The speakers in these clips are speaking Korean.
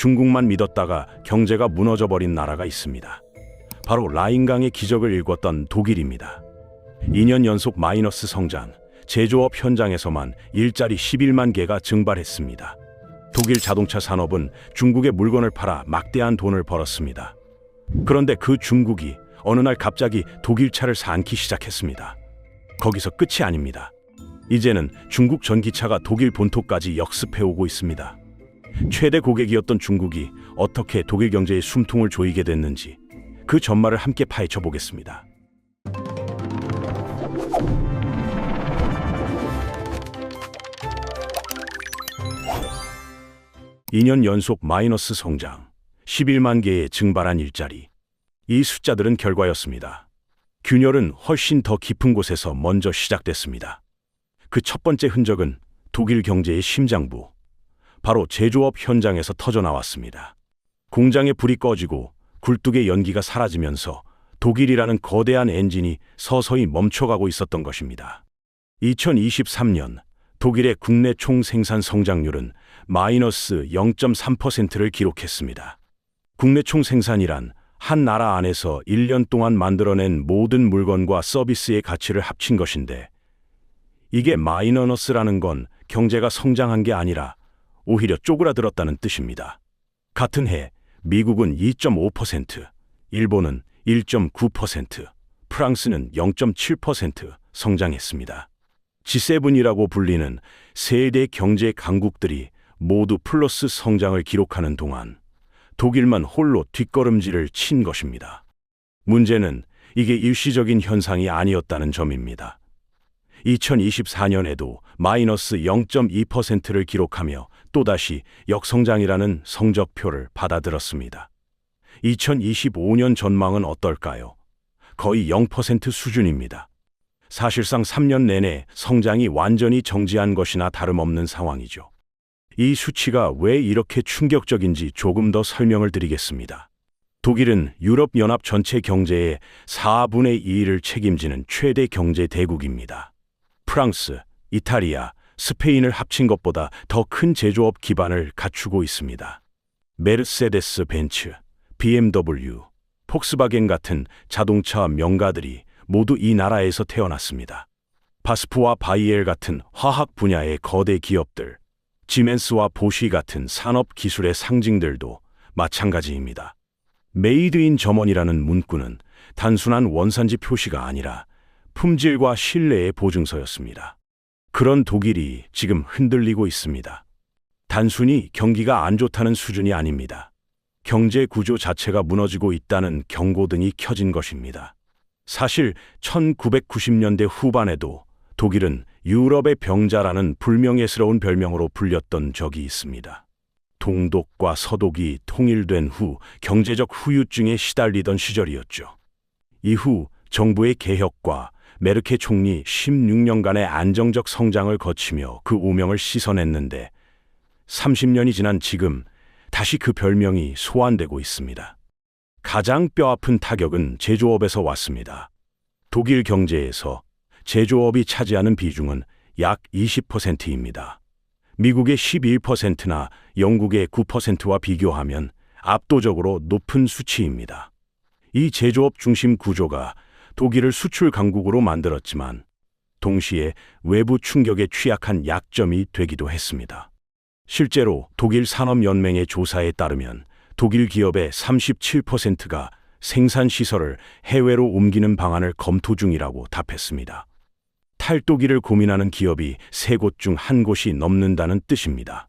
중국만 믿었다가 경제가 무너져버린 나라가 있습니다. 바로 라인강의 기적을 일궜던 독일입니다. 2년 연속 마이너스 성장, 제조업 현장에서만 일자리 11만 개가 증발했습니다. 독일 자동차 산업은 중국에 물건을 팔아 막대한 돈을 벌었습니다. 그런데 그 중국이 어느 날 갑자기 독일 차를 사안기 시작했습니다. 거기서 끝이 아닙니다. 이제는 중국 전기차가 독일 본토까지 역습해오고 있습니다. 최대 고객이었던 중국이 어떻게 독일 경제에 숨통을 조이게 됐는지 그 전말을 함께 파헤쳐 보겠습니다. 2년 연속 마이너스 성장, 11만 개의 증발한 일자리. 이 숫자들은 결과였습니다. 균열은 훨씬 더 깊은 곳에서 먼저 시작됐습니다. 그 첫 번째 흔적은 독일 경제의 심장부, 바로 제조업 현장에서 터져나왔습니다. 공장의 불이 꺼지고 굴뚝의 연기가 사라지면서 독일이라는 거대한 엔진이 서서히 멈춰가고 있었던 것입니다. 2023년 독일의 국내 총생산 성장률은 마이너스 0.3%를 기록했습니다. 국내 총생산이란 한 나라 안에서 1년 동안 만들어낸 모든 물건과 서비스의 가치를 합친 것인데, 이게 마이너스라는 건 경제가 성장한 게 아니라 오히려 쪼그라들었다는 뜻입니다. 같은 해 미국은 2.5%, 일본은 1.9%, 프랑스는 0.7% 성장했습니다. G7이라고 불리는 세계 경제 강국들이 모두 플러스 성장을 기록하는 동안 독일만 홀로 뒷걸음질을 친 것입니다. 문제는 이게 일시적인 현상이 아니었다는 점입니다. 2024년에도 마이너스 0.2%를 기록하며 또다시 역성장이라는 성적표를 받아들었습니다. 2025년 전망은 어떨까요? 거의 0% 수준입니다. 사실상 3년 내내 성장이 완전히 정지한 것이나 다름없는 상황이죠. 이 수치가 왜 이렇게 충격적인지 조금 더 설명을 드리겠습니다. 독일은 유럽연합 전체 경제의 4분의 2를 책임지는 최대 경제 대국입니다. 프랑스, 이탈리아, 스페인을 합친 것보다 더 큰 제조업 기반을 갖추고 있습니다. 메르세데스 벤츠, BMW, 폭스바겐 같은 자동차 명가들이 모두 이 나라에서 태어났습니다. 바스프와 바이엘 같은 화학 분야의 거대 기업들, 지멘스와 보쉬 같은 산업 기술의 상징들도 마찬가지입니다. 메이드 인 저머니라는 문구는 단순한 원산지 표시가 아니라 품질과 신뢰의 보증서였습니다. 그런 독일이 지금 흔들리고 있습니다. 단순히 경기가 안 좋다는 수준이 아닙니다. 경제 구조 자체가 무너지고 있다는 경고등이 켜진 것입니다. 사실 1990년대 후반에도 독일은 유럽의 병자라는 불명예스러운 별명으로 불렸던 적이 있습니다. 동독과 서독이 통일된 후 경제적 후유증에 시달리던 시절이었죠. 이후 정부의 개혁과 메르켈 총리 16년간의 안정적 성장을 거치며 그 오명을 씻어냈는데 30년이 지난 지금 다시 그 별명이 소환되고 있습니다. 가장 뼈아픈 타격은 제조업에서 왔습니다. 독일 경제에서 제조업이 차지하는 비중은 약 20%입니다. 미국의 11%나 영국의 9%와 비교하면 압도적으로 높은 수치입니다. 이 제조업 중심 구조가 독일을 수출 강국으로 만들었지만 동시에 외부 충격에 취약한 약점이 되기도 했습니다. 실제로 독일 산업연맹의 조사에 따르면 독일 기업의 37%가 생산시설을 해외로 옮기는 방안을 검토 중이라고 답했습니다. 탈독일을 고민하는 기업이 3곳 중 1곳이 넘는다는 뜻입니다.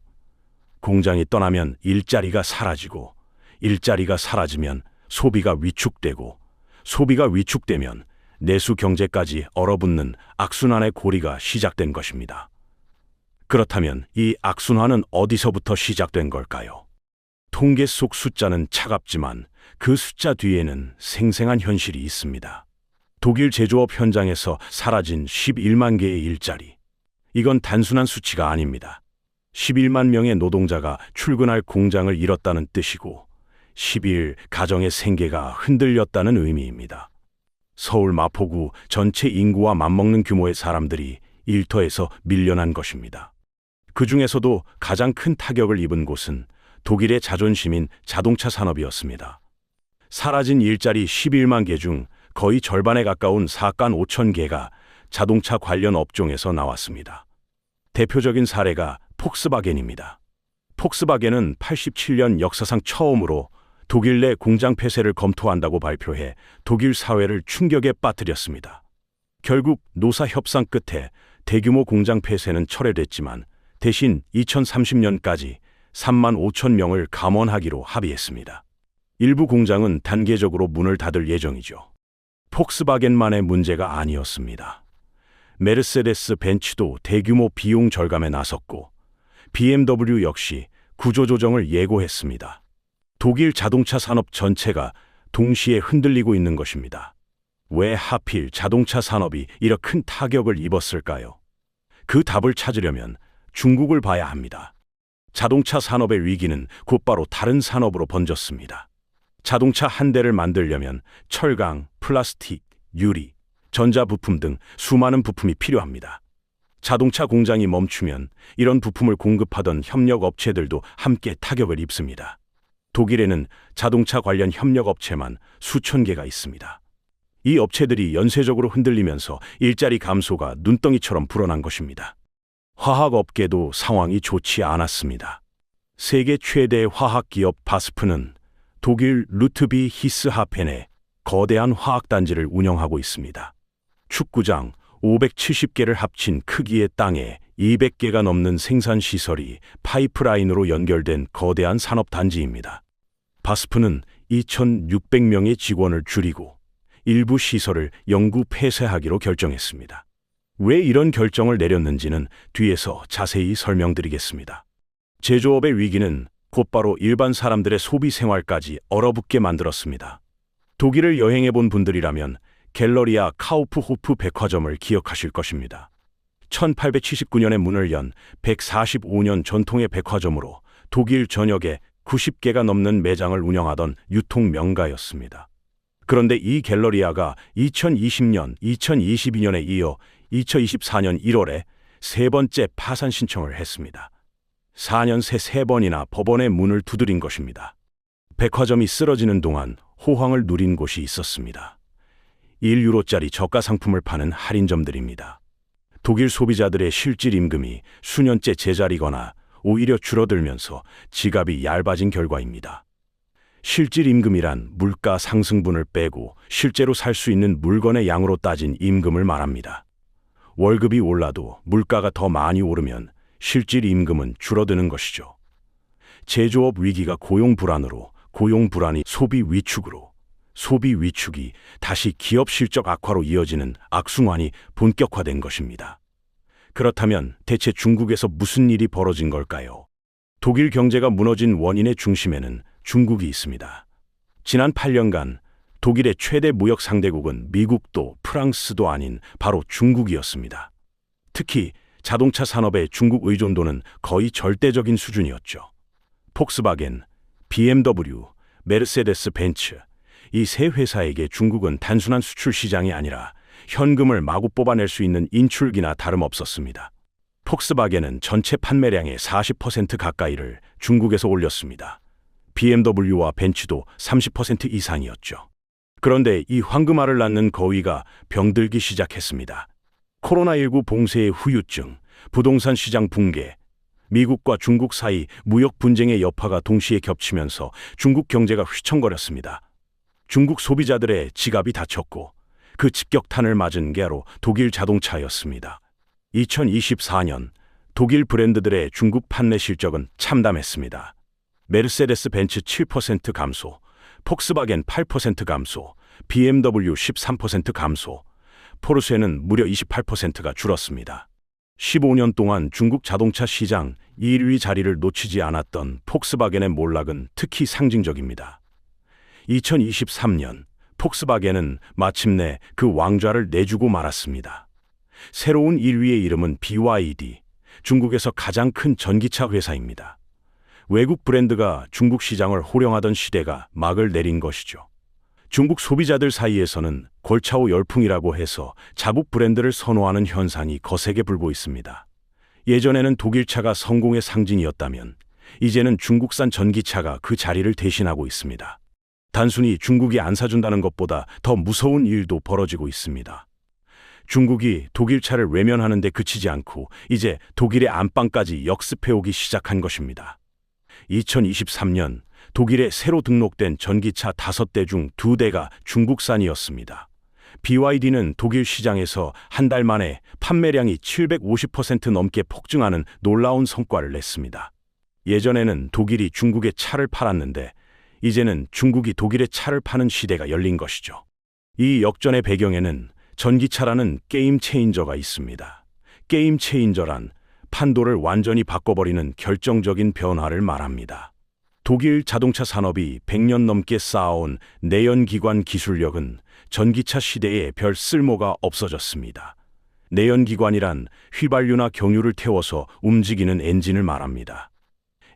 공장이 떠나면 일자리가 사라지고, 일자리가 사라지면 소비가 위축되고, 소비가 위축되면 내수 경제까지 얼어붙는 악순환의 고리가 시작된 것입니다. 그렇다면 이 악순환은 어디서부터 시작된 걸까요? 통계 속 숫자는 차갑지만 그 숫자 뒤에는 생생한 현실이 있습니다. 독일 제조업 현장에서 사라진 11만 개의 일자리. 이건 단순한 수치가 아닙니다. 11만 명의 노동자가 출근할 공장을 잃었다는 뜻이고 11 가정의 생계가 흔들렸다는 의미입니다. 서울 마포구 전체 인구와 맞먹는 규모의 사람들이 일터에서 밀려난 것입니다. 그 중에서도 가장 큰 타격을 입은 곳은 독일의 자존심인 자동차 산업이었습니다. 사라진 일자리 11만 개 중 거의 절반에 가까운 4간 5천 개가 자동차 관련 업종에서 나왔습니다. 대표적인 사례가 폭스바겐입니다. 폭스바겐은 87년 역사상 처음으로 독일 내 공장 폐쇄를 검토한다고 발표해 독일 사회를 충격에 빠뜨렸습니다. 결국 노사 협상 끝에 대규모 공장 폐쇄는 철회됐지만 대신 2030년까지 3만 5천 명을 감원하기로 합의했습니다. 일부 공장은 단계적으로 문을 닫을 예정이죠. 폭스바겐만의 문제가 아니었습니다. 메르세데스 벤츠도 대규모 비용 절감에 나섰고 BMW 역시 구조조정을 예고했습니다. 독일 자동차 산업 전체가 동시에 흔들리고 있는 것입니다. 왜 하필 자동차 산업이 이렇게 큰 타격을 입었을까요? 그 답을 찾으려면 중국을 봐야 합니다. 자동차 산업의 위기는 곧바로 다른 산업으로 번졌습니다. 자동차 한 대를 만들려면 철강, 플라스틱, 유리, 전자부품 등 수많은 부품이 필요합니다. 자동차 공장이 멈추면 이런 부품을 공급하던 협력업체들도 함께 타격을 입습니다. 독일에는 자동차 관련 협력업체만 수천 개가 있습니다. 이 업체들이 연쇄적으로 흔들리면서 일자리 감소가 눈덩이처럼 불어난 것입니다. 화학업계도 상황이 좋지 않았습니다. 세계 최대의 화학기업 바스프는 독일 루트비 히스하펜에 거대한 화학단지를 운영하고 있습니다. 축구장 570개를 합친 크기의 땅에 200개가 넘는 생산시설이 파이프라인으로 연결된 거대한 산업단지입니다. 바스프는 2,600명의 직원을 줄이고 일부 시설을 영구 폐쇄하기로 결정했습니다. 왜 이런 결정을 내렸는지는 뒤에서 자세히 설명드리겠습니다. 제조업의 위기는 곧바로 일반 사람들의 소비 생활까지 얼어붙게 만들었습니다. 독일을 여행해 본 분들이라면 갤러리아 카우프호프 백화점을 기억하실 것입니다. 1879년에 문을 연 145년 전통의 백화점으로 독일 전역에 90개가 넘는 매장을 운영하던 유통 명가였습니다. 그런데 이 갤러리아가 2020년, 2022년에 이어 2024년 1월에 세 번째 파산 신청을 했습니다. 4년 새 3번이나 법원의 문을 두드린 것입니다. 백화점이 쓰러지는 동안 호황을 누린 곳이 있었습니다. 1유로짜리 저가 상품을 파는 할인점들입니다. 독일 소비자들의 실질 임금이 수년째 제자리거나 오히려 줄어들면서 지갑이 얇아진 결과입니다. 실질 임금이란 물가 상승분을 빼고 실제로 살 수 있는 물건의 양으로 따진 임금을 말합니다. 월급이 올라도 물가가 더 많이 오르면 실질 임금은 줄어드는 것이죠. 제조업 위기가 고용 불안으로, 고용 불안이 소비 위축으로, 소비 위축이 다시 기업 실적 악화로 이어지는 악순환이 본격화된 것입니다. 그렇다면 대체 중국에서 무슨 일이 벌어진 걸까요? 독일 경제가 무너진 원인의 중심에는 중국이 있습니다. 지난 8년간 독일의 최대 무역 상대국은 미국도 프랑스도 아닌 바로 중국이었습니다. 특히 자동차 산업의 중국 의존도는 거의 절대적인 수준이었죠. 폭스바겐, BMW, 메르세데스 벤츠, 이 세 회사에게 중국은 단순한 수출 시장이 아니라 현금을 마구 뽑아낼 수 있는 인출기나 다름없었습니다. 폭스바겐은 전체 판매량의 40% 가까이를 중국에서 올렸습니다. BMW와 벤츠도 30% 이상이었죠. 그런데 이 황금알을 낳는 거위가 병들기 시작했습니다. 코로나19 봉쇄의 후유증, 부동산 시장 붕괴, 미국과 중국 사이 무역 분쟁의 여파가 동시에 겹치면서 중국 경제가 휘청거렸습니다. 중국 소비자들의 지갑이 다쳤고 그 직격탄을 맞은 게 바로 독일 자동차였습니다. 2024년 독일 브랜드들의 중국 판매 실적은 참담했습니다. 메르세데스 벤츠 7% 감소, 폭스바겐 8% 감소, BMW 13% 감소, 포르쉐는 무려 28%가 줄었습니다. 15년 동안 중국 자동차 시장 1위 자리를 놓치지 않았던 폭스바겐의 몰락은 특히 상징적입니다. 2023년 폭스바겐은 마침내 그 왕좌를 내주고 말았습니다. 새로운 1위의 이름은 BYD, 중국에서 가장 큰 전기차 회사입니다. 외국 브랜드가 중국 시장을 호령하던 시대가 막을 내린 것이죠. 중국 소비자들 사이에서는 골차오 열풍이라고 해서 자국 브랜드를 선호하는 현상이 거세게 불고 있습니다. 예전에는 독일차가 성공의 상징이었다면 이제는 중국산 전기차가 그 자리를 대신하고 있습니다. 단순히 중국이 안 사준다는 것보다 더 무서운 일도 벌어지고 있습니다. 중국이 독일 차를 외면하는 데 그치지 않고 이제 독일의 안방까지 역습해오기 시작한 것입니다. 2023년 독일에 새로 등록된 전기차 5대 중 2대가 중국산이었습니다. BYD는 독일 시장에서 한 달 만에 판매량이 750% 넘게 폭증하는 놀라운 성과를 냈습니다. 예전에는 독일이 중국에 차를 팔았는데 이제는 중국이 독일에 차를 파는 시대가 열린 것이죠. 이 역전의 배경에는 전기차라는 게임 체인저가 있습니다. 게임 체인저란 판도를 완전히 바꿔버리는 결정적인 변화를 말합니다. 독일 자동차 산업이 100년 넘게 쌓아온 내연기관 기술력은 전기차 시대에 별 쓸모가 없어졌습니다. 내연기관이란 휘발유나 경유를 태워서 움직이는 엔진을 말합니다.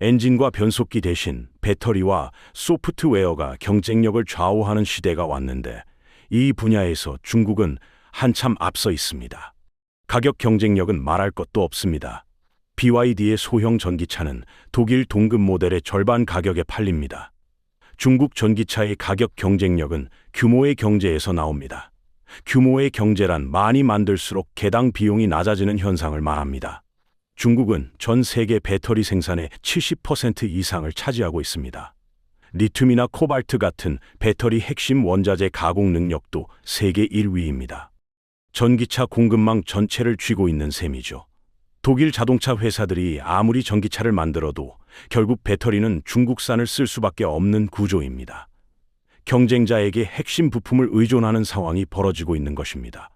엔진과 변속기 대신 배터리와 소프트웨어가 경쟁력을 좌우하는 시대가 왔는데 이 분야에서 중국은 한참 앞서 있습니다. 가격 경쟁력은 말할 것도 없습니다. BYD의 소형 전기차는 독일 동급 모델의 절반 가격에 팔립니다. 중국 전기차의 가격 경쟁력은 규모의 경제에서 나옵니다. 규모의 경제란 많이 만들수록 개당 비용이 낮아지는 현상을 말합니다. 중국은 전 세계 배터리 생산의 70% 이상을 차지하고 있습니다. 리튬이나 코발트 같은 배터리 핵심 원자재 가공 능력도 세계 1위입니다. 전기차 공급망 전체를 쥐고 있는 셈이죠. 독일 자동차 회사들이 아무리 전기차를 만들어도 결국 배터리는 중국산을 쓸 수밖에 없는 구조입니다. 경쟁자에게 핵심 부품을 의존하는 상황이 벌어지고 있는 것입니다.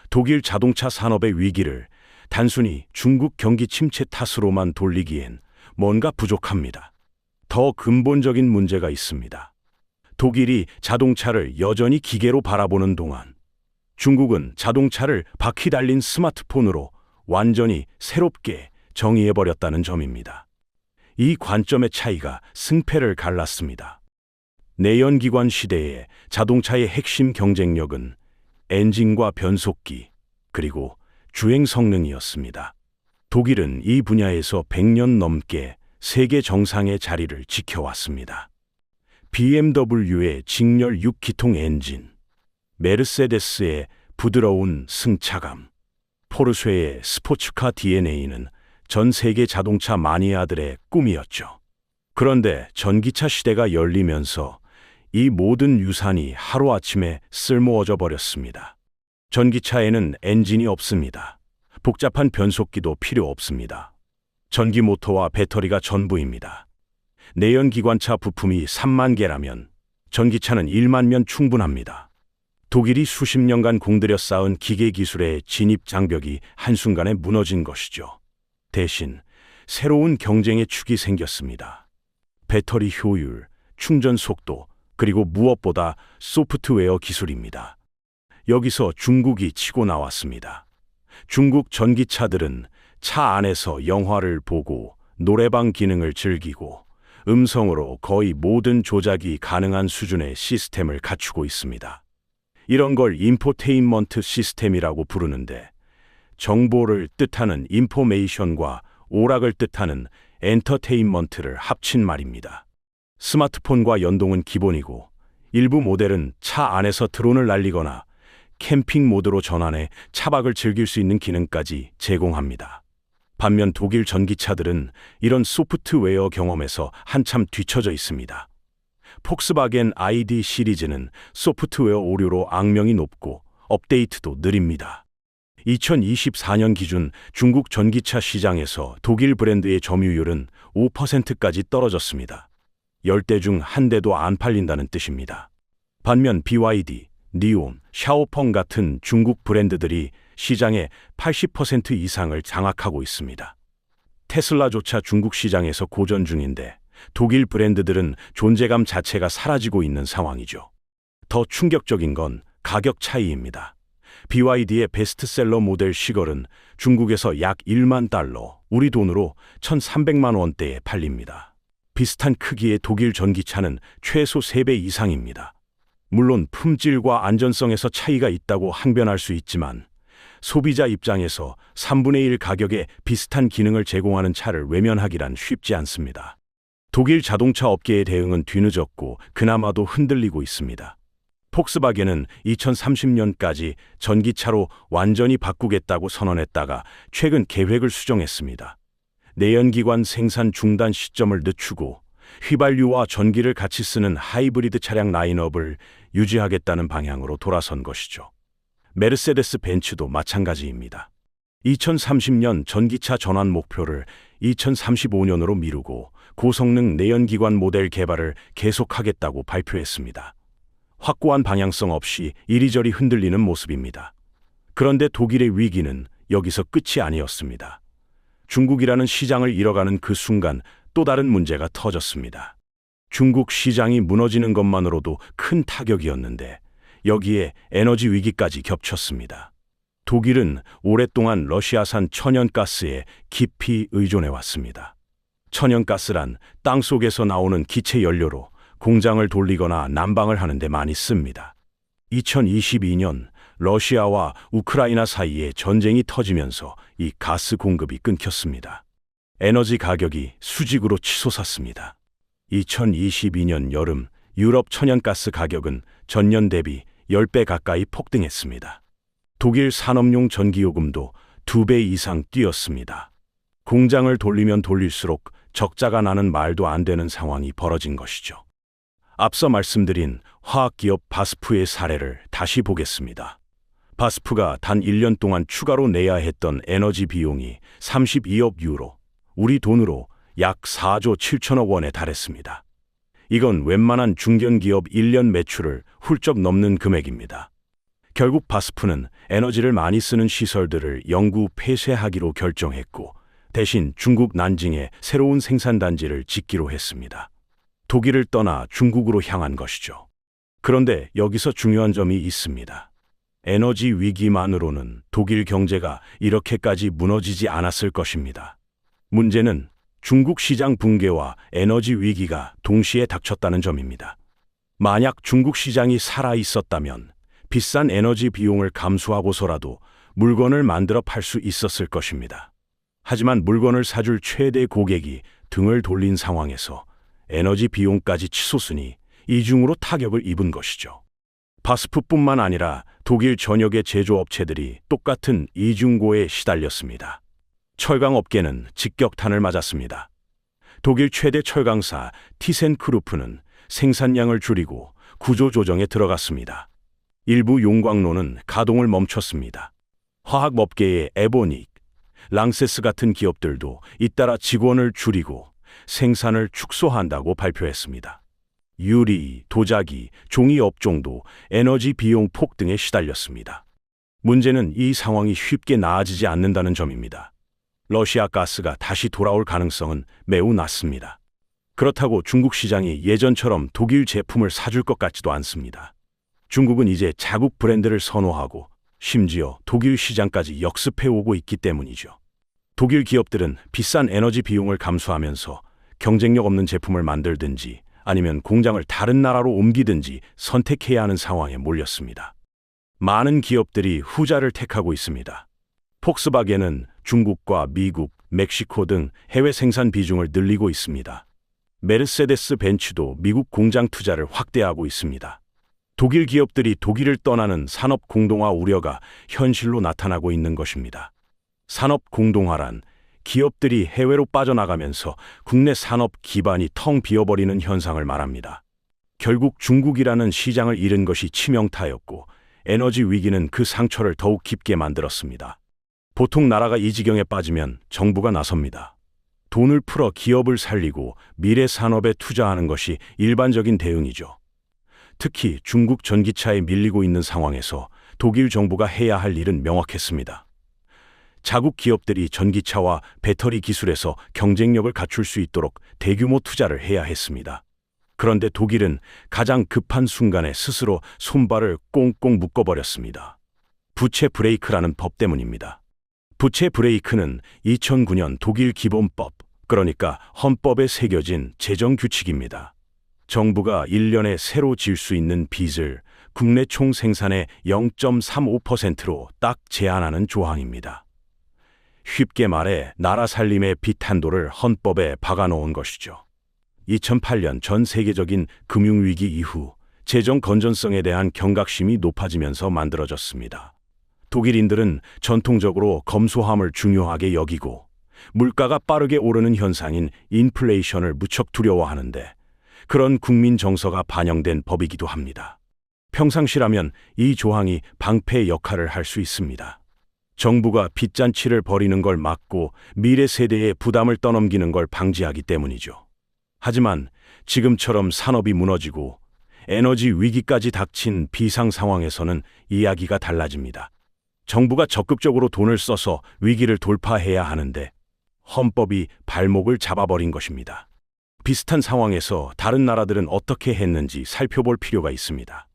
독일 자동차 산업의 위기를 단순히 중국 경기 침체 탓으로만 돌리기엔 뭔가 부족합니다. 더 근본적인 문제가 있습니다. 독일이 자동차를 여전히 기계로 바라보는 동안 중국은 자동차를 바퀴 달린 스마트폰으로 완전히 새롭게 정의해버렸다는 점입니다. 이 관점의 차이가 승패를 갈랐습니다. 내연기관 시대의 자동차의 핵심 경쟁력은 엔진과 변속기, 그리고 주행 성능이었습니다. 독일은 이 분야에서 100년 넘게 세계 정상의 자리를 지켜왔습니다. BMW의 직렬 6기통 엔진, 메르세데스의 부드러운 승차감, 포르쉐의 스포츠카 DNA는 전 세계 자동차 마니아들의 꿈이었죠. 그런데 전기차 시대가 열리면서 이 모든 유산이 하루아침에 쓸모없어 버렸습니다. 전기차에는 엔진이 없습니다. 복잡한 변속기도 필요 없습니다. 전기 모터와 배터리가 전부입니다. 내연기관차 부품이 3만 개라면 전기차는 1만 면 충분합니다. 독일이 수십 년간 공들여 쌓은 기계 기술의 진입 장벽이 한순간에 무너진 것이죠. 대신 새로운 경쟁의 축이 생겼습니다. 배터리 효율, 충전 속도, 그리고 무엇보다 소프트웨어 기술입니다. 여기서 중국이 치고 나왔습니다. 중국 전기차들은 차 안에서 영화를 보고 노래방 기능을 즐기고 음성으로 거의 모든 조작이 가능한 수준의 시스템을 갖추고 있습니다. 이런 걸 인포테인먼트 시스템이라고 부르는데 정보를 뜻하는 인포메이션과 오락을 뜻하는 엔터테인먼트를 합친 말입니다. 스마트폰과 연동은 기본이고 일부 모델은 차 안에서 드론을 날리거나 캠핑 모드로 전환해 차박을 즐길 수 있는 기능까지 제공합니다. 반면 독일 전기차들은 이런 소프트웨어 경험에서 한참 뒤처져 있습니다. 폭스바겐 ID 시리즈는 소프트웨어 오류로 악명이 높고 업데이트도 느립니다. 2024년 기준 중국 전기차 시장에서 독일 브랜드의 점유율은 5%까지 떨어졌습니다. 10대 중 한 대도 안 팔린다는 뜻입니다. 반면 BYD, 니온, 샤오펑 같은 중국 브랜드들이 시장의 80% 이상을 장악하고 있습니다. 테슬라조차 중국 시장에서 고전 중인데 독일 브랜드들은 존재감 자체가 사라지고 있는 상황이죠. 더 충격적인 건 가격 차이입니다. BYD의 베스트셀러 모델 시걸은 중국에서 약 1만 달러, 우리 돈으로 1,300만 원대에 팔립니다. 비슷한 크기의 독일 전기차는 최소 3배 이상입니다. 물론 품질과 안전성에서 차이가 있다고 항변할 수 있지만 소비자 입장에서 3분의 1 가격에 비슷한 기능을 제공하는 차를 외면하기란 쉽지 않습니다. 독일 자동차 업계의 대응은 뒤늦었고 그나마도 흔들리고 있습니다. 폭스바겐은 2030년까지 전기차로 완전히 바꾸겠다고 선언했다가 최근 계획을 수정했습니다. 내연기관 생산 중단 시점을 늦추고 휘발유와 전기를 같이 쓰는 하이브리드 차량 라인업을 유지하겠다는 방향으로 돌아선 것이죠. 메르세데스 벤츠도 마찬가지입니다. 2030년 전기차 전환 목표를 2035년으로 미루고 고성능 내연기관 모델 개발을 계속하겠다고 발표했습니다. 확고한 방향성 없이 이리저리 흔들리는 모습입니다. 그런데 독일의 위기는 여기서 끝이 아니었습니다. 중국이라는 시장을 잃어가는 그 순간 또 다른 문제가 터졌습니다. 중국 시장이 무너지는 것만으로도 큰 타격이었는데 여기에 에너지 위기까지 겹쳤습니다. 독일은 오랫동안 러시아산 천연가스에 깊이 의존해 왔습니다. 천연가스란 땅속에서 나오는 기체 연료로 공장을 돌리거나 난방을 하는 데 많이 씁니다. 2022년 러시아와 우크라이나 사이에 전쟁이 터지면서 이 가스 공급이 끊겼습니다. 에너지 가격이 수직으로 치솟았습니다. 2022년 여름 유럽 천연가스 가격은 전년 대비 10배 가까이 폭등했습니다. 독일 산업용 전기요금도 2배 이상 뛰었습니다. 공장을 돌리면 돌릴수록 적자가 나는 말도 안 되는 상황이 벌어진 것이죠. 앞서 말씀드린 화학기업 바스프의 사례를 다시 보겠습니다. 바스프가 단 1년 동안 추가로 내야 했던 에너지 비용이 32억 유로, 우리 돈으로 약 4조 7천억 원에 달했습니다. 이건 웬만한 중견기업 1년 매출을 훌쩍 넘는 금액입니다. 결국 바스프는 에너지를 많이 쓰는 시설들을 영구 폐쇄하기로 결정했고 대신 중국 난징에 새로운 생산단지를 짓기로 했습니다. 독일을 떠나 중국으로 향한 것이죠. 그런데 여기서 중요한 점이 있습니다. 에너지 위기만으로는 독일 경제가 이렇게까지 무너지지 않았을 것입니다. 문제는 중국 시장 붕괴와 에너지 위기가 동시에 닥쳤다는 점입니다. 만약 중국 시장이 살아 있었다면 비싼 에너지 비용을 감수하고서라도 물건을 만들어 팔 수 있었을 것입니다. 하지만 물건을 사줄 최대 고객이 등을 돌린 상황에서 에너지 비용까지 치솟으니 이중으로 타격을 입은 것이죠. 바스프뿐만 아니라 독일 전역의 제조업체들이 똑같은 이중고에 시달렸습니다. 철강업계는 직격탄을 맞았습니다. 독일 최대 철강사 티센크루프는 생산량을 줄이고 구조조정에 들어갔습니다. 일부 용광로는 가동을 멈췄습니다. 화학업계의 에보닉, 랑세스 같은 기업들도 잇따라 직원을 줄이고 생산을 축소한다고 발표했습니다. 유리, 도자기, 종이 업종도 에너지 비용 폭등에 시달렸습니다. 문제는 이 상황이 쉽게 나아지지 않는다는 점입니다. 러시아 가스가 다시 돌아올 가능성은 매우 낮습니다. 그렇다고 중국 시장이 예전처럼 독일 제품을 사줄 것 같지도 않습니다. 중국은 이제 자국 브랜드를 선호하고 심지어 독일 시장까지 역습해오고 있기 때문이죠. 독일 기업들은 비싼 에너지 비용을 감수하면서 경쟁력 없는 제품을 만들든지 아니면 공장을 다른 나라로 옮기든지 선택해야 하는 상황에 몰렸습니다. 많은 기업들이 후자를 택하고 있습니다. 폭스바겐은 중국과 미국, 멕시코 등 해외 생산 비중을 늘리고 있습니다. 메르세데스 벤츠도 미국 공장 투자를 확대하고 있습니다. 독일 기업들이 독일을 떠나는 산업 공동화 우려가 현실로 나타나고 있는 것입니다. 산업 공동화란 기업들이 해외로 빠져나가면서 국내 산업 기반이 텅 비어버리는 현상을 말합니다. 결국 중국이라는 시장을 잃은 것이 치명타였고 에너지 위기는 그 상처를 더욱 깊게 만들었습니다. 보통 나라가 이 지경에 빠지면 정부가 나섭니다. 돈을 풀어 기업을 살리고 미래 산업에 투자하는 것이 일반적인 대응이죠. 특히 중국 전기차에 밀리고 있는 상황에서 독일 정부가 해야 할 일은 명확했습니다. 자국 기업들이 전기차와 배터리 기술에서 경쟁력을 갖출 수 있도록 대규모 투자를 해야 했습니다. 그런데 독일은 가장 급한 순간에 스스로 손발을 꽁꽁 묶어버렸습니다. 부채 브레이크라는 법 때문입니다. 부채 브레이크는 2009년 독일 기본법, 그러니까 헌법에 새겨진 재정 규칙입니다. 정부가 1년에 새로 질 수 있는 빚을 국내 총 생산의 0.35%로 딱 제한하는 조항입니다. 쉽게 말해 나라 살림의 비탄도를 헌법에 박아놓은 것이죠. 2008년 전 세계적인 금융위기 이후 재정 건전성에 대한 경각심이 높아지면서 만들어졌습니다. 독일인들은 전통적으로 검소함을 중요하게 여기고 물가가 빠르게 오르는 현상인 인플레이션을 무척 두려워하는데 그런 국민 정서가 반영된 법이기도 합니다. 평상시라면 이 조항이 방패 역할을 할 수 있습니다. 정부가 빚잔치를 벌이는 걸 막고 미래 세대에 부담을 떠넘기는 걸 방지하기 때문이죠. 하지만 지금처럼 산업이 무너지고 에너지 위기까지 닥친 비상 상황에서는 이야기가 달라집니다. 정부가 적극적으로 돈을 써서 위기를 돌파해야 하는데 헌법이 발목을 잡아버린 것입니다. 비슷한 상황에서 다른 나라들은 어떻게 했는지 살펴볼 필요가 있습니다.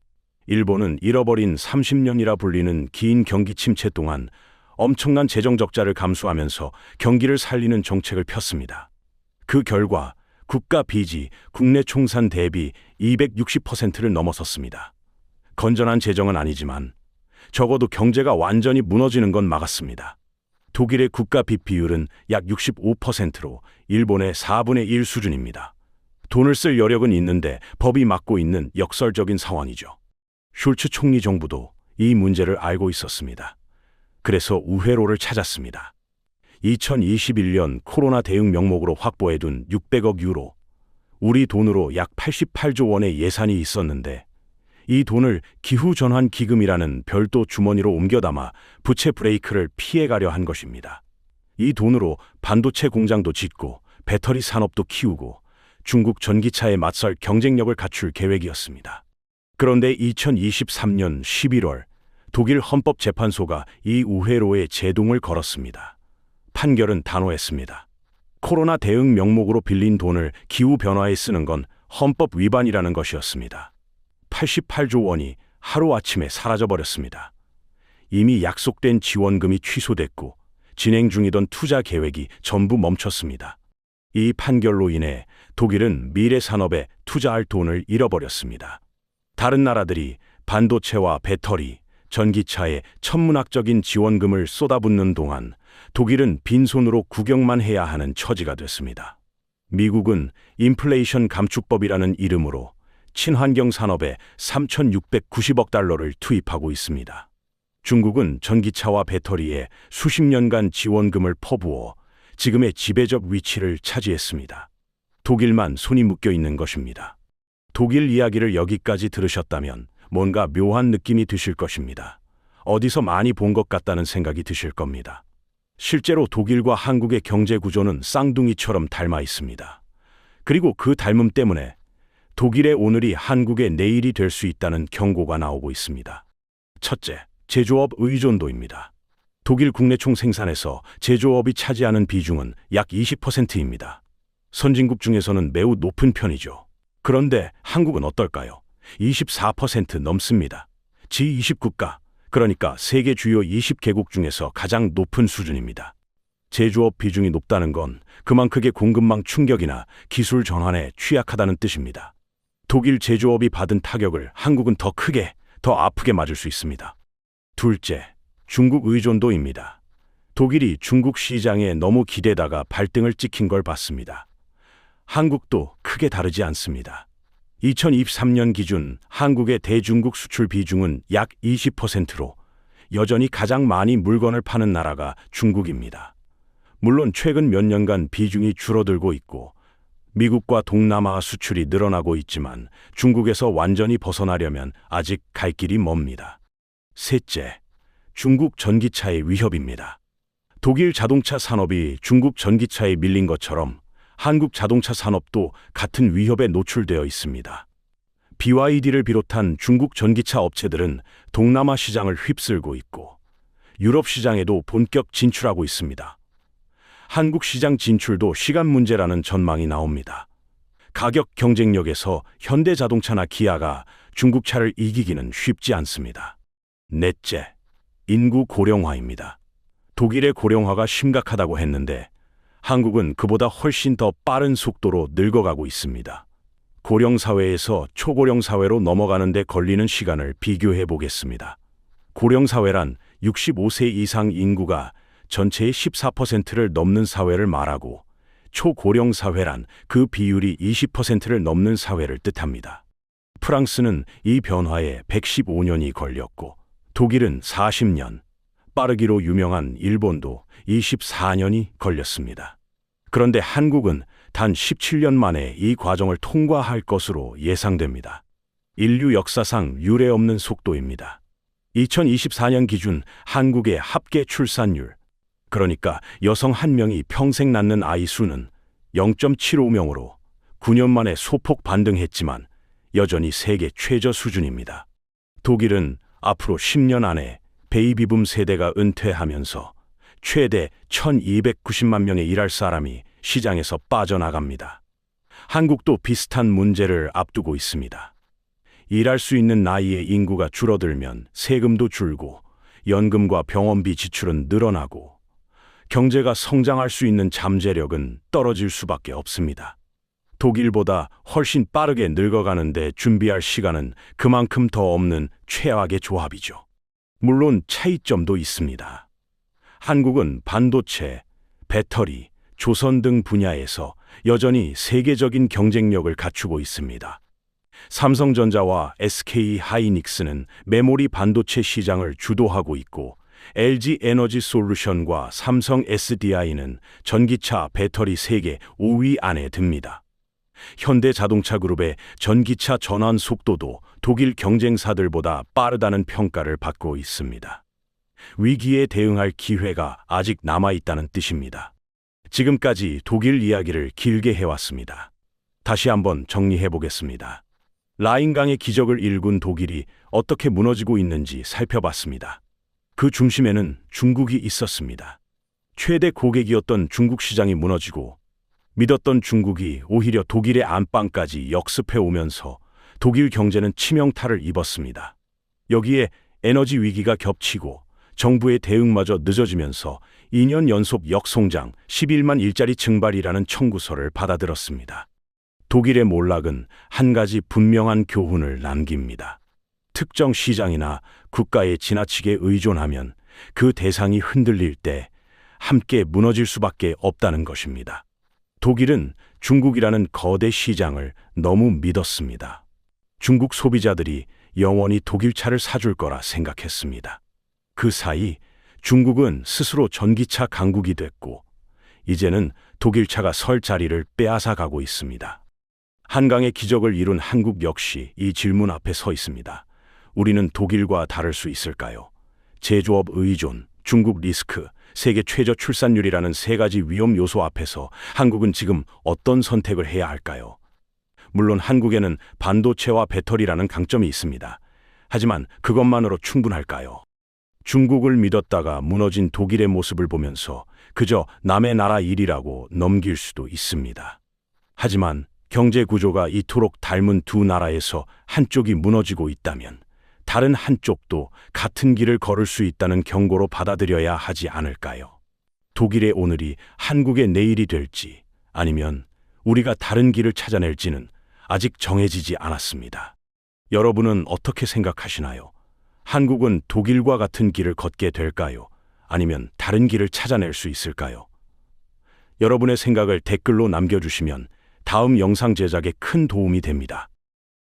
일본은 잃어버린 30년이라 불리는 긴 경기 침체 동안 엄청난 재정 적자를 감수하면서 경기를 살리는 정책을 폈습니다. 그 결과 국가 빚이 국내 총산 대비 260%를 넘어섰습니다. 건전한 재정은 아니지만 적어도 경제가 완전히 무너지는 건 막았습니다. 독일의 국가 빚 비율은 약 65%로 일본의 4분의 1 수준입니다. 돈을 쓸 여력은 있는데 법이 막고 있는 역설적인 상황이죠. 슐츠 총리 정부도 이 문제를 알고 있었습니다. 그래서 우회로를 찾았습니다. 2021년 코로나 대응 명목으로 확보해둔 600억 유로, 우리 돈으로 약 88조 원의 예산이 있었는데 이 돈을 기후전환 기금이라는 별도 주머니로 옮겨 담아 부채 브레이크를 피해가려 한 것입니다. 이 돈으로 반도체 공장도 짓고 배터리 산업도 키우고 중국 전기차에 맞설 경쟁력을 갖출 계획이었습니다. 그런데 2023년 11월 독일 헌법재판소가 이 우회로에 제동을 걸었습니다. 판결은 단호했습니다. 코로나 대응 명목으로 빌린 돈을 기후변화에 쓰는 건 헌법 위반이라는 것이었습니다. 88조 원이 하루아침에 사라져버렸습니다. 이미 약속된 지원금이 취소됐고 진행 중이던 투자 계획이 전부 멈췄습니다. 이 판결로 인해 독일은 미래 산업에 투자할 돈을 잃어버렸습니다. 다른 나라들이 반도체와 배터리, 전기차에 천문학적인 지원금을 쏟아붓는 동안 독일은 빈손으로 구경만 해야 하는 처지가 됐습니다. 미국은 인플레이션 감축법이라는 이름으로 친환경 산업에 3,690억 달러를 투입하고 있습니다. 중국은 전기차와 배터리에 수십 년간 지원금을 퍼부어 지금의 지배적 위치를 차지했습니다. 독일만 손이 묶여 있는 것입니다. 독일 이야기를 여기까지 들으셨다면 뭔가 묘한 느낌이 드실 것입니다. 어디서 많이 본 것 같다는 생각이 드실 겁니다. 실제로 독일과 한국의 경제 구조는 쌍둥이처럼 닮아 있습니다. 그리고 그 닮음 때문에 독일의 오늘이 한국의 내일이 될 수 있다는 경고가 나오고 있습니다. 첫째, 제조업 의존도입니다. 독일 국내 총 생산에서 제조업이 차지하는 비중은 약 20%입니다. 선진국 중에서는 매우 높은 편이죠. 그런데 한국은 어떨까요? 24% 넘습니다. G20국가, 그러니까 세계 주요 20개국 중에서 가장 높은 수준입니다. 제조업 비중이 높다는 건 그만 크게 공급망 충격이나 기술 전환에 취약하다는 뜻입니다. 독일 제조업이 받은 타격을 한국은 더 크게, 더 아프게 맞을 수 있습니다. 둘째, 중국 의존도입니다. 독일이 중국 시장에 너무 기대다가 발등을 찍힌 걸 봤습니다. 한국도 크게 다르지 않습니다. 2023년 기준 한국의 대중국 수출 비중은 약 20%로 여전히 가장 많이 물건을 파는 나라가 중국입니다. 물론 최근 몇 년간 비중이 줄어들고 있고 미국과 동남아 수출이 늘어나고 있지만 중국에서 완전히 벗어나려면 아직 갈 길이 멉니다. 셋째, 중국 전기차의 위협입니다. 독일 자동차 산업이 중국 전기차에 밀린 것처럼 한국 자동차 산업도 같은 위협에 노출되어 있습니다. BYD를 비롯한 중국 전기차 업체들은 동남아 시장을 휩쓸고 있고 유럽 시장에도 본격 진출하고 있습니다. 한국 시장 진출도 시간 문제라는 전망이 나옵니다. 가격 경쟁력에서 현대자동차나 기아가 중국 차를 이기기는 쉽지 않습니다. 넷째, 인구 고령화입니다. 독일의 고령화가 심각하다고 했는데 한국은 그보다 훨씬 더 빠른 속도로 늙어가고 있습니다. 고령 사회에서 초고령 사회로 넘어가는 데 걸리는 시간을 비교해 보겠습니다. 고령 사회란 65세 이상 인구가 전체의 14%를 넘는 사회를 말하고, 초고령 사회란 그 비율이 20%를 넘는 사회를 뜻합니다. 프랑스는 이 변화에 115년이 걸렸고, 독일은 40년, 빠르기로 유명한 일본도 24년이 걸렸습니다. 그런데 한국은 단 17년 만에 이 과정을 통과할 것으로 예상됩니다. 인류 역사상 유례 없는 속도입니다. 2024년 기준 한국의 합계 출산율, 그러니까 여성 한 명이 평생 낳는 아이 수는 0.75명으로 9년 만에 소폭 반등했지만 여전히 세계 최저 수준입니다. 독일은 앞으로 10년 안에 베이비붐 세대가 은퇴하면서 최대 1290만 명의 일할 사람이 시장에서 빠져나갑니다. 한국도 비슷한 문제를 앞두고 있습니다. 일할 수 있는 나이의 인구가 줄어들면 세금도 줄고 연금과 병원비 지출은 늘어나고 경제가 성장할 수 있는 잠재력은 떨어질 수밖에 없습니다. 독일보다 훨씬 빠르게 늙어가는데 준비할 시간은 그만큼 더 없는 최악의 조합이죠. 물론 차이점도 있습니다. 한국은 반도체, 배터리, 조선 등 분야에서 여전히 세계적인 경쟁력을 갖추고 있습니다. 삼성전자와 SK 하이닉스는 메모리 반도체 시장을 주도하고 있고, LG 에너지 솔루션과 삼성 SDI는 전기차 배터리 세계 5위 안에 듭니다. 현대자동차 그룹의 전기차 전환 속도도 독일 경쟁사들보다 빠르다는 평가를 받고 있습니다. 위기에 대응할 기회가 아직 남아있다는 뜻입니다. 지금까지 독일 이야기를 길게 해왔습니다. 다시 한번 정리해 보겠습니다. 라인강의 기적을 일군 독일이 어떻게 무너지고 있는지 살펴봤습니다. 그 중심에는 중국이 있었습니다. 최대 고객이었던 중국 시장이 무너지고, 믿었던 중국이 오히려 독일의 안방까지 역습해 오면서 독일 경제는 치명타를 입었습니다. 여기에 에너지 위기가 겹치고 정부의 대응마저 늦어지면서 2년 연속 역성장 11만 일자리 증발이라는 청구서를 받아들었습니다. 독일의 몰락은 한 가지 분명한 교훈을 남깁니다. 특정 시장이나 국가에 지나치게 의존하면 그 대상이 흔들릴 때 함께 무너질 수밖에 없다는 것입니다. 독일은 중국이라는 거대 시장을 너무 믿었습니다. 중국 소비자들이 영원히 독일 차를 사줄 거라 생각했습니다. 그 사이 중국은 스스로 전기차 강국이 됐고, 이제는 독일 차가 설 자리를 빼앗아 가고 있습니다. 한강의 기적을 이룬 한국 역시 이 질문 앞에 서 있습니다. 우리는 독일과 다를 수 있을까요? 제조업 의존, 중국 리스크, 세계 최저 출산율이라는 세 가지 위험 요소 앞에서 한국은 지금 어떤 선택을 해야 할까요? 물론 한국에는 반도체와 배터리라는 강점이 있습니다. 하지만 그것만으로 충분할까요? 중국을 믿었다가 무너진 독일의 모습을 보면서 그저 남의 나라 일이라고 넘길 수도 있습니다. 하지만 경제 구조가 이토록 닮은 두 나라에서 한쪽이 무너지고 있다면 다른 한쪽도 같은 길을 걸을 수 있다는 경고로 받아들여야 하지 않을까요? 독일의 오늘이 한국의 내일이 될지, 아니면 우리가 다른 길을 찾아낼지는 아직 정해지지 않았습니다. 여러분은 어떻게 생각하시나요? 한국은 독일과 같은 길을 걷게 될까요? 아니면 다른 길을 찾아낼 수 있을까요? 여러분의 생각을 댓글로 남겨주시면 다음 영상 제작에 큰 도움이 됩니다.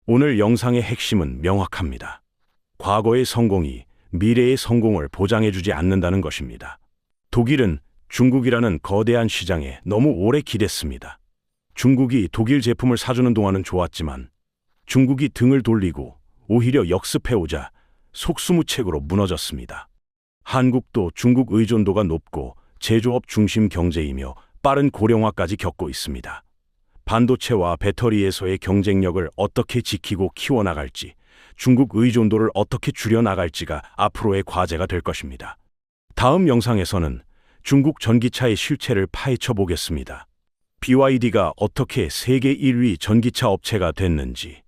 오늘 영상의 핵심은 명확합니다. 과거의 성공이 미래의 성공을 보장해주지 않는다는 것입니다. 독일은 중국이라는 거대한 시장에 너무 오래 기댔습니다. 중국이 독일 제품을 사주는 동안은 좋았지만 중국이 등을 돌리고 오히려 역습해오자 속수무책으로 무너졌습니다. 한국도 중국 의존도가 높고 제조업 중심 경제이며 빠른 고령화까지 겪고 있습니다. 반도체와 배터리에서의 경쟁력을 어떻게 지키고 키워나갈지, 중국 의존도를 어떻게 줄여나갈지가 앞으로의 과제가 될 것입니다. 다음 영상에서는 중국 전기차의 실체를 파헤쳐 보겠습니다. BYD가 어떻게 세계 1위 전기차 업체가 됐는지,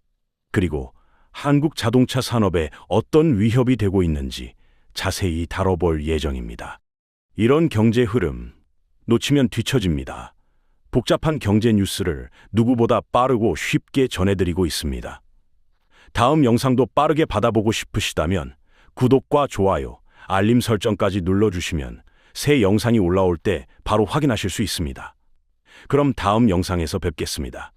그리고 한국 자동차 산업에 어떤 위협이 되고 있는지 자세히 다뤄볼 예정입니다. 이런 경제 흐름 놓치면 뒤처집니다. 복잡한 경제 뉴스를 누구보다 빠르고 쉽게 전해드리고 있습니다. 다음 영상도 빠르게 받아보고 싶으시다면 구독과 좋아요, 알림 설정까지 눌러주시면 새 영상이 올라올 때 바로 확인하실 수 있습니다. 그럼 다음 영상에서 뵙겠습니다.